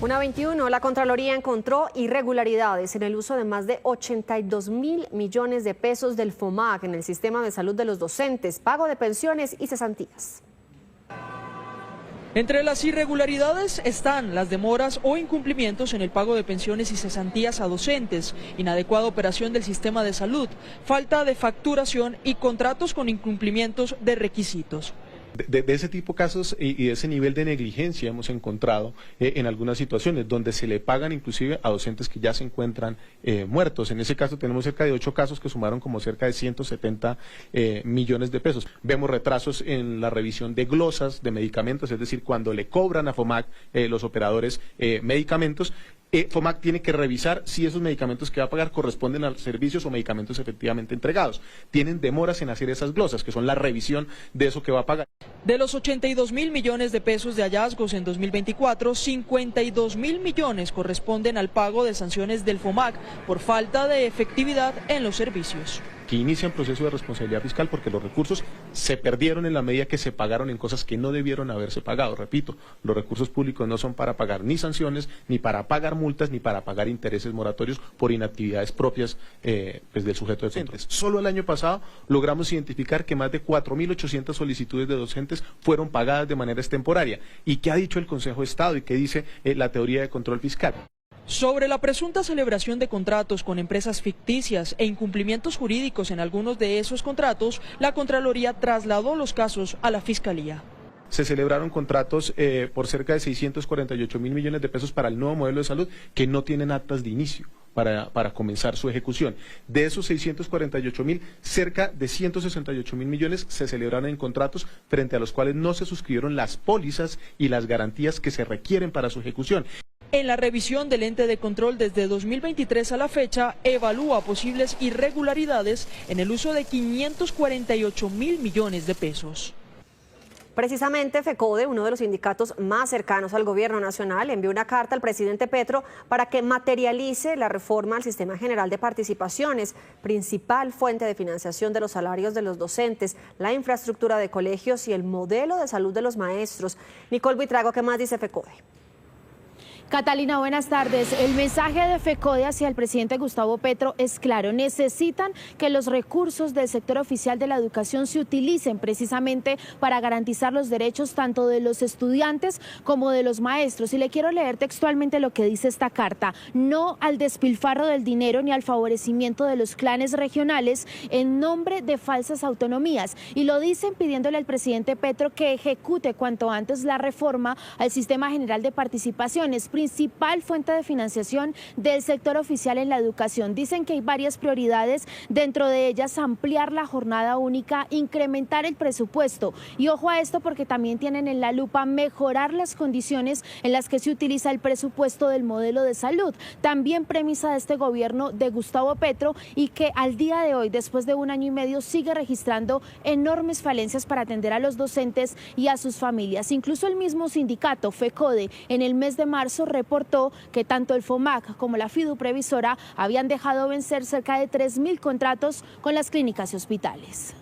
1:21, la Contraloría encontró irregularidades en el uso de más de 82.000 millones de pesos del FOMAC en el sistema de salud de los docentes, pago de pensiones y cesantías. Entre las irregularidades están las demoras o incumplimientos en el pago de pensiones y cesantías a docentes, inadecuada operación del sistema de salud, falta de facturación y contratos con incumplimientos de requisitos. De ese tipo de casos y de ese nivel de negligencia hemos encontrado en algunas situaciones donde se le pagan inclusive a docentes que ya se encuentran muertos. En ese caso tenemos cerca de 8 casos que sumaron como cerca de 170 millones de pesos. Vemos retrasos en la revisión de glosas de medicamentos, es decir, cuando le cobran a FOMAC los operadores medicamentos, FOMAC tiene que revisar si esos medicamentos que va a pagar corresponden a servicios o medicamentos efectivamente entregados. Tienen demoras en hacer esas glosas, que son la revisión de eso que va a pagar. De los 82.000 millones de pesos de hallazgos en 2024, 52.000 millones corresponden al pago de sanciones del FOMAC por falta de efectividad en los servicios. Que inician proceso de responsabilidad fiscal porque los recursos se perdieron en la medida que se pagaron en cosas que no debieron haberse pagado. Repito, los recursos públicos no son para pagar ni sanciones, ni para pagar multas, ni para pagar intereses moratorios por inactividades propias del sujeto de control. Solo el año pasado logramos identificar que más de 4.800 solicitudes de docentes fueron pagadas de manera extemporánea. ¿Y qué ha dicho el Consejo de Estado y qué dice la teoría de control fiscal? Sobre la presunta celebración de contratos con empresas ficticias e incumplimientos jurídicos en algunos de esos contratos, la Contraloría trasladó los casos a la Fiscalía. Se celebraron contratos por cerca de 648.000 millones de pesos para el nuevo modelo de salud que no tienen actas de inicio para comenzar su ejecución. De esos 648.000, cerca de 168.000 millones se celebraron en contratos frente a los cuales no se suscribieron las pólizas y las garantías que se requieren para su ejecución. En la revisión del ente de control desde 2023 a la fecha, evalúa posibles irregularidades en el uso de 548.000 millones de pesos. Precisamente, FECODE, uno de los sindicatos más cercanos al gobierno nacional, envió una carta al presidente Petro para que materialice la reforma al Sistema General de Participaciones, principal fuente de financiación de los salarios de los docentes, la infraestructura de colegios y el modelo de salud de los maestros. Nicole Buitrago, ¿qué más dice FECODE? Catalina, buenas tardes. El mensaje de FECODE hacia el presidente Gustavo Petro es claro. Necesitan que los recursos del sector oficial de la educación se utilicen precisamente para garantizar los derechos tanto de los estudiantes como de los maestros. Y le quiero leer textualmente lo que dice esta carta. No al despilfarro del dinero ni al favorecimiento de los clanes regionales en nombre de falsas autonomías. Y lo dicen pidiéndole al presidente Petro que ejecute cuanto antes la reforma al Sistema General de Participaciones, principal fuente de financiación del sector oficial en la educación. Dicen que hay varias prioridades, dentro de ellas ampliar la jornada única, incrementar el presupuesto. Y ojo a esto porque también tienen en la lupa mejorar las condiciones en las que se utiliza el presupuesto del modelo de salud. También premisa de este gobierno de Gustavo Petro y que al día de hoy, después de 1 año y medio, sigue registrando enormes falencias para atender a los docentes y a sus familias. Incluso el mismo sindicato, FECODE, en el mes de marzo reportó que tanto el FOMAC como la Fiduprevisora habían dejado vencer cerca de 3.000 contratos con las clínicas y hospitales.